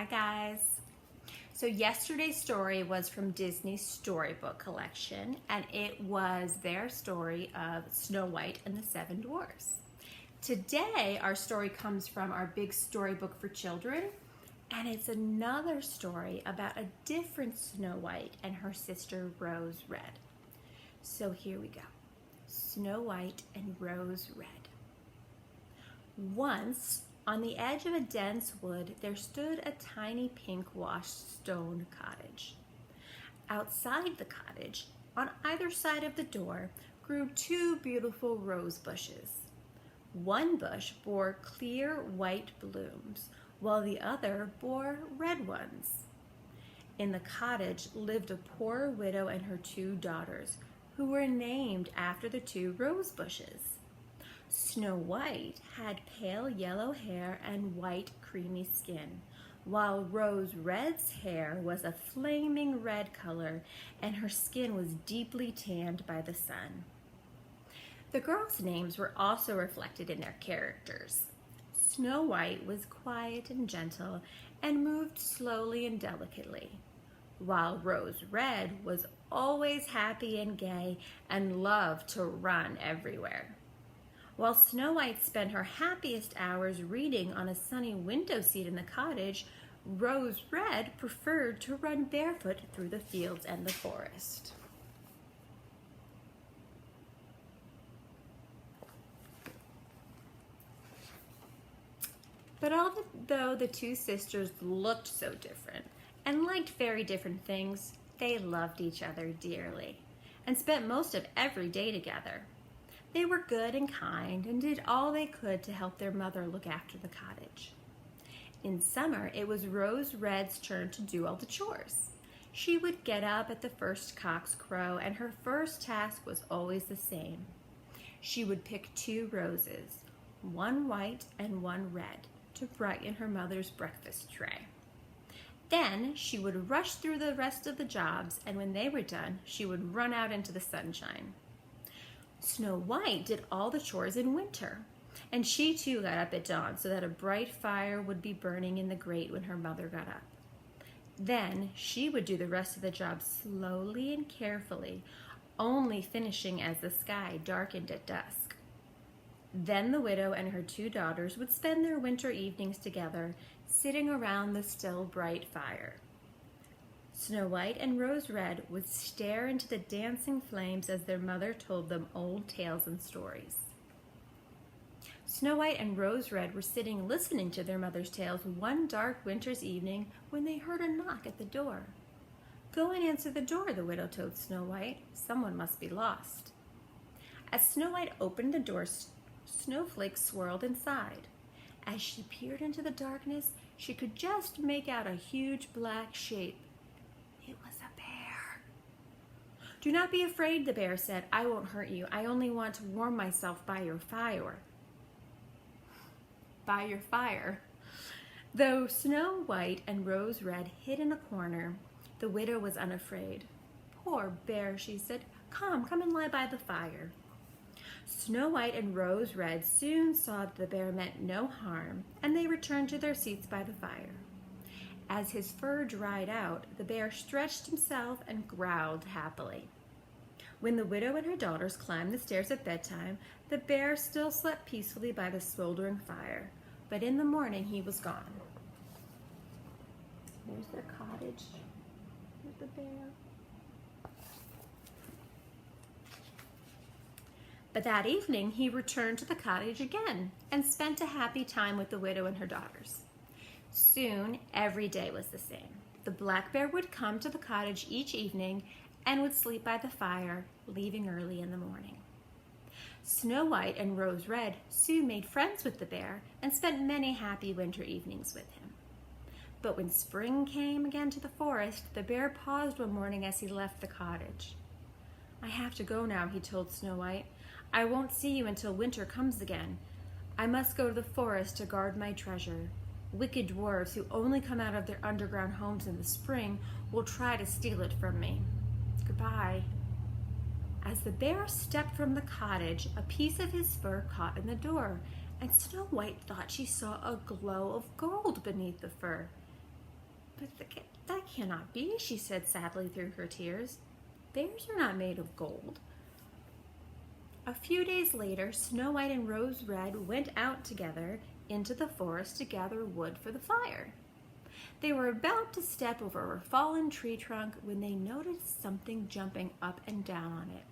Hi guys. So yesterday's story was from Disney's storybook collection, and it was their story of Snow White and the Seven Dwarfs. Today our story comes from our big storybook for children, and it's another story about a different Snow White and her sister Rose Red. So here we go. Snow White and Rose Red. Once, on the edge of a dense wood, there stood a tiny pink-washed stone cottage. Outside the cottage, on either side of the door, grew two beautiful rose bushes. One bush bore clear white blooms, while the other bore red ones. In the cottage lived a poor widow and her two daughters, who were named after the two rose bushes. Snow White had pale yellow hair and white creamy skin, while Rose Red's hair was a flaming red color and her skin was deeply tanned by the sun. The girls' names were also reflected in their characters. Snow White was quiet and gentle and moved slowly and delicately, while Rose Red was always happy and gay and loved to run everywhere. While Snow White spent her happiest hours reading on a sunny window seat in the cottage, Rose Red preferred to run barefoot through the fields and the forest. But although the two sisters looked so different and liked very different things, they loved each other dearly and spent most of every day together. They were good and kind and did all they could to help their mother look after the cottage. In summer, it was Rose Red's turn to do all the chores. She would get up at the first cock's crow, and her first task was always the same. She would pick two roses, one white and one red, to brighten her mother's breakfast tray. Then she would rush through the rest of the jobs, and when they were done, she would run out into the sunshine. Snow White did all the chores in winter, and she too got up at dawn so that a bright fire would be burning in the grate when her mother got up. Then she would do the rest of the job slowly and carefully, only finishing as the sky darkened at dusk. Then the widow and her two daughters would spend their winter evenings together, sitting around the still bright fire. Snow White and Rose Red would stare into the dancing flames as their mother told them old tales and stories. Snow White and Rose Red were sitting listening to their mother's tales one dark winter's evening when they heard a knock at the door. "Go and answer the door," the widow told Snow White. "Someone must be lost." As Snow White opened the door, snowflakes swirled inside. As she peered into the darkness, she could just make out a huge black shape. It was a bear. "Do not be afraid," the bear said. "I won't hurt you. I only want to warm myself by your fire." By your fire. Though Snow White and Rose Red hid in a corner, the widow was unafraid. "Poor bear," she said. Come and lie by the fire." Snow White and Rose Red soon saw that the bear meant no harm, and they returned to their seats by the fire. As his fur dried out, the bear stretched himself and growled happily. When the widow and her daughters climbed the stairs at bedtime, the bear still slept peacefully by the smoldering fire, but in the morning he was gone. There's their cottage. There's the bear. But that evening he returned to the cottage again and spent a happy time with the widow and her daughters. Soon, every day was the same. The black bear would come to the cottage each evening and would sleep by the fire, leaving early in the morning. Snow White and Rose Red soon made friends with the bear and spent many happy winter evenings with him. But when spring came again to the forest, the bear paused one morning as he left the cottage. "I have to go now," he told Snow White. "I won't see you until winter comes again. I must go to the forest to guard my treasure. Wicked dwarves who only come out of their underground homes in the spring will try to steal it from me. Goodbye." As the bear stepped from the cottage, a piece of his fur caught in the door, and Snow White thought she saw a glow of gold beneath the fur. But that cannot be, she said sadly through her tears. Bears are not made of gold. A few days later, Snow White and Rose Red went out together into the forest to gather wood for the fire. They were about to step over a fallen tree trunk when they noticed something jumping up and down on it.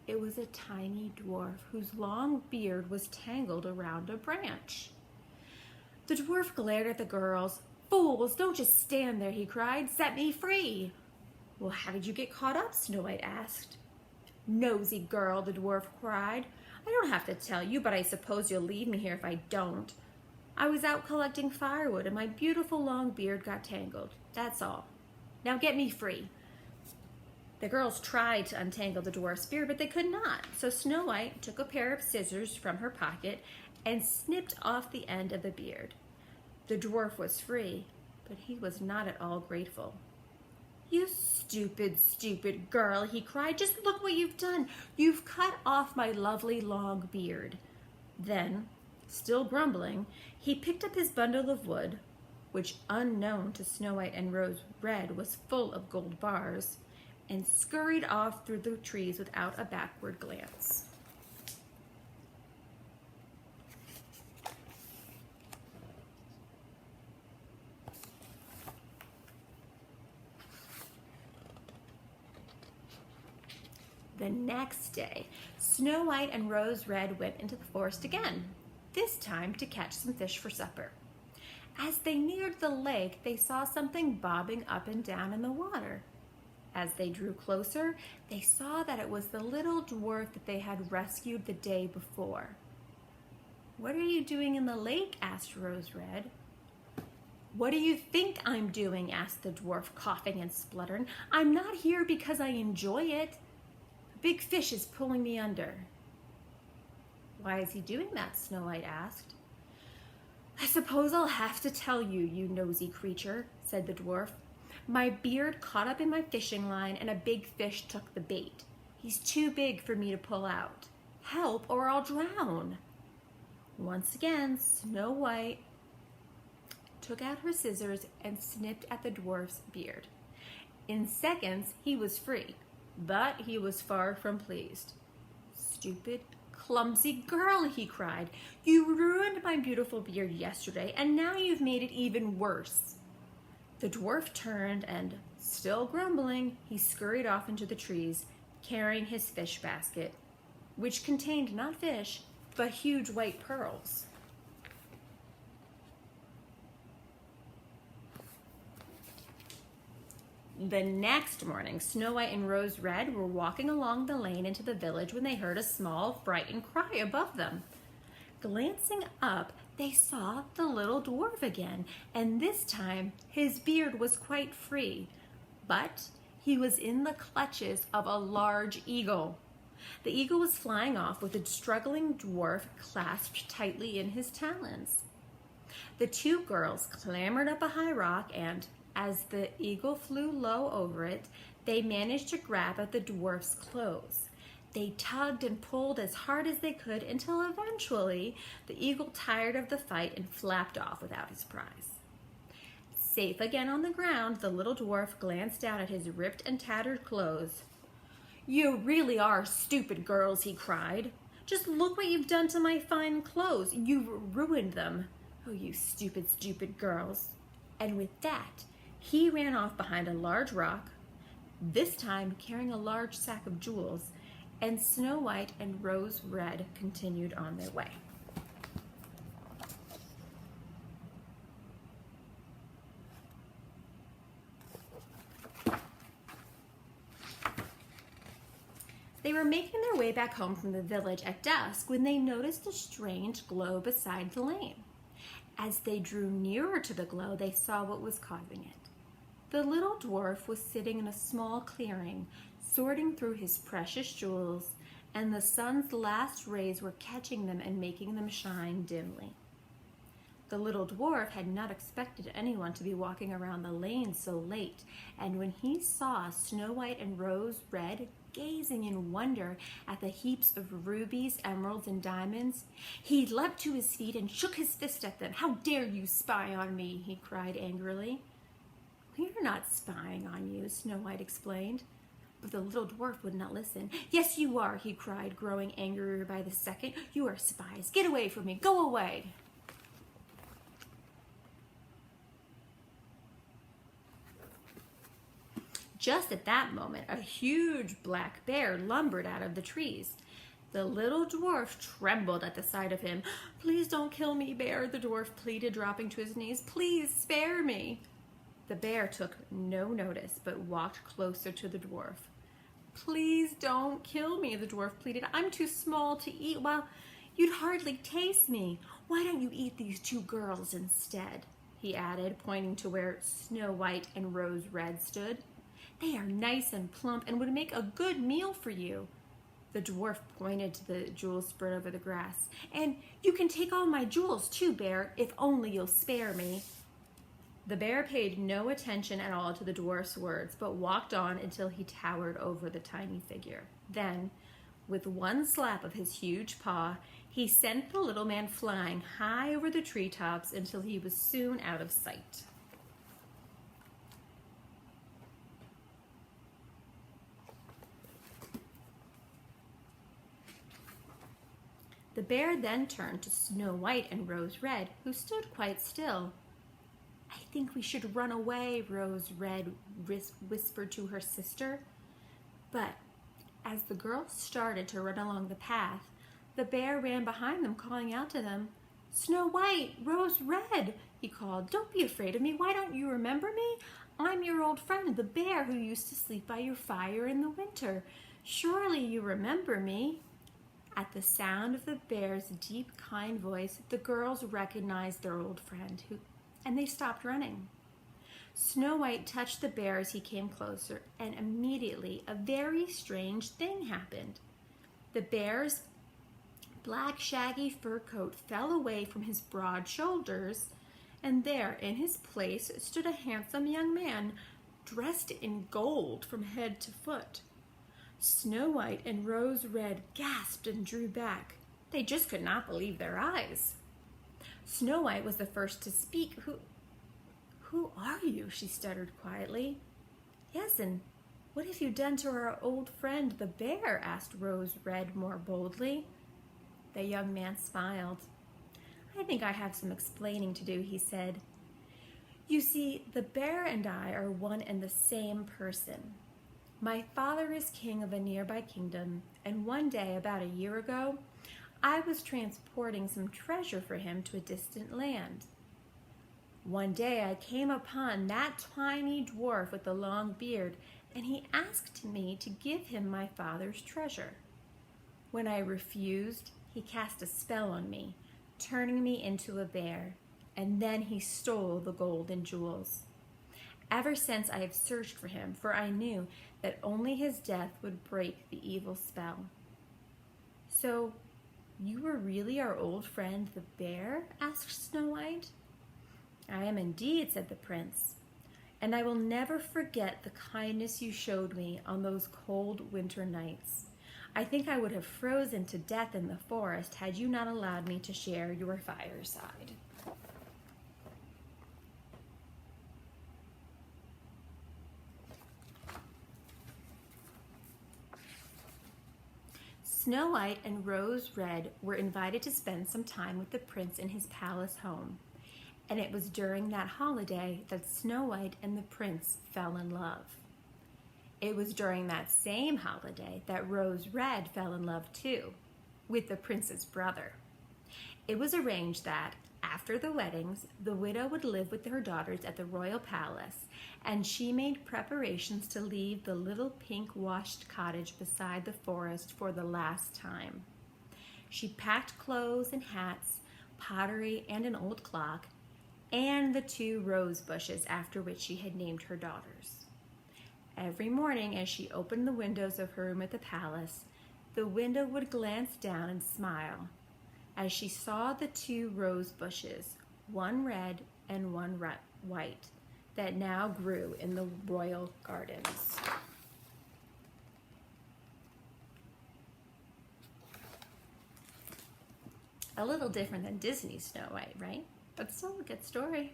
It was a tiny dwarf whose long beard was tangled around a branch. The dwarf glared at the girls. "Fools, don't just stand there," he cried. "Set me free." "Well, how did you get caught up?" Snow White asked. "Nosy girl," the dwarf cried. "I don't have to tell you, but I suppose you'll leave me here if I don't. I was out collecting firewood and my beautiful long beard got tangled. That's all. Now get me free." The girls tried to untangle the dwarf's beard, but they could not. So Snow White took a pair of scissors from her pocket and snipped off the end of the beard. The dwarf was free, but he was not at all grateful. "You stupid, stupid girl," he cried. "Just look what you've done. You've cut off my lovely long beard." Then, still grumbling, he picked up his bundle of wood, which unknown to Snow White and Rose Red was full of gold bars, and scurried off through the trees without a backward glance. The next day, Snow White and Rose Red went into the forest again, this time to catch some fish for supper. As they neared the lake, they saw something bobbing up and down in the water. As they drew closer, they saw that it was the little dwarf that they had rescued the day before. "What are you doing in the lake?" asked Rose Red. "What do you think I'm doing?" asked the dwarf, coughing and spluttering. "I'm not here because I enjoy it. A big fish is pulling me under." "Why is he doing that?" Snow White asked. "I suppose I'll have to tell you, you nosy creature," said the dwarf. "My beard caught up in my fishing line and a big fish took the bait. He's too big for me to pull out. Help or I'll drown." Once again, Snow White took out her scissors and snipped at the dwarf's beard. In seconds, he was free, but he was far from pleased. "Stupid, clumsy girl," he cried. "You ruined my beautiful beard yesterday, and now you've made it even worse." The dwarf turned and, still grumbling, he scurried off into the trees, carrying his fish basket, which contained not fish, but huge white pearls. The next morning, Snow White and Rose Red were walking along the lane into the village when they heard a small, frightened cry above them. Glancing up, they saw the little dwarf again, and this time his beard was quite free, but he was in the clutches of a large eagle. The eagle was flying off with a struggling dwarf clasped tightly in his talons. The two girls clambered up a high rock and, as the eagle flew low over it, they managed to grab at the dwarf's clothes. They tugged and pulled as hard as they could until eventually the eagle tired of the fight and flapped off without his prize. Safe again on the ground, the little dwarf glanced down at his ripped and tattered clothes. "You really are stupid girls," he cried. "Just look what you've done to my fine clothes. You've ruined them. Oh, you stupid, stupid girls." And with that, he ran off behind a large rock, this time carrying a large sack of jewels, and Snow White and Rose Red continued on their way. They were making their way back home from the village at dusk when they noticed a strange glow beside the lane. As they drew nearer to the glow, they saw what was causing it. The little dwarf was sitting in a small clearing, sorting through his precious jewels, and the sun's last rays were catching them and making them shine dimly. The little dwarf had not expected anyone to be walking around the lane so late, and when he saw Snow White and Rose Red gazing in wonder at the heaps of rubies, emeralds, and diamonds, he leapt to his feet and shook his fist at them. "How dare you spy on me?" he cried angrily. "We're not spying on you," Snow White explained. But the little dwarf would not listen. "Yes, you are," he cried, growing angrier by the second. "You are spies. Get away from me. Go away." Just at that moment, a huge black bear lumbered out of the trees. The little dwarf trembled at the sight of him. "Please don't kill me, bear," the dwarf pleaded, dropping to his knees. "Please spare me." The bear took no notice, but walked closer to the dwarf. "Please don't kill me," the dwarf pleaded. "I'm too small to eat. Well, you'd hardly taste me. Why don't you eat these two girls instead?" he added, pointing to where Snow White and Rose Red stood. "They are nice and plump and would make a good meal for you." The dwarf pointed to the jewels spread over the grass. "And you can take all my jewels too, bear, if only you'll spare me." The bear paid no attention at all to the dwarf's words, but walked on until he towered over the tiny figure. Then, with one slap of his huge paw, he sent the little man flying high over the treetops until he was soon out of sight. The bear then turned to Snow White and Rose Red, who stood quite still. "I think we should run away," Rose Red whispered to her sister. But as the girls started to run along the path, the bear ran behind them, calling out to them. "Snow White, Rose Red," he called, "don't be afraid of me. Why don't you remember me? I'm your old friend, the bear who used to sleep by your fire in the winter. Surely you remember me." At the sound of the bear's deep, kind voice, the girls recognized their old friend, and they stopped running. Snow White touched the bear as he came closer, and immediately a very strange thing happened. The bear's black, shaggy fur coat fell away from his broad shoulders, and there, in his place, stood a handsome young man, dressed in gold from head to foot. Snow White and Rose Red gasped and drew back. They just could not believe their eyes. Snow White was the first to speak. Who are you?" she stuttered quietly. "Yes, and what have you done to our old friend, the bear?" asked Rose Red more boldly. The young man smiled. "I think I have some explaining to do," he said. "You see, the bear and I are one and the same person. My father is king of a nearby kingdom, and one day, about a year ago, I was transporting some treasure for him to a distant land. One day I came upon that tiny dwarf with the long beard, and he asked me to give him my father's treasure. When I refused, he cast a spell on me, turning me into a bear, and then he stole the gold and jewels. Ever since I have searched for him, for I knew that only his death would break the evil spell." "So, you were really our old friend the bear?" asked Snow White. "I am indeed," said the prince, "and I will never forget the kindness you showed me on those cold winter nights. I think I would have frozen to death in the forest had you not allowed me to share your fireside." Snow White and Rose Red were invited to spend some time with the prince in his palace home, and it was during that holiday that Snow White and the prince fell in love. It was during that same holiday that Rose Red fell in love too, with the prince's brother. It was arranged that, after the weddings, the widow would live with her daughters at the royal palace, and she made preparations to leave the little pink-washed cottage beside the forest for the last time. She packed clothes and hats, pottery and an old clock, and the 2 rose bushes after which she had named her daughters. Every morning as she opened the windows of her room at the palace, the window would glance down and smile as she saw the 2 rose bushes, one red and one white, that now grew in the royal gardens. A little different than Disney's Snow White, right? But still a good story.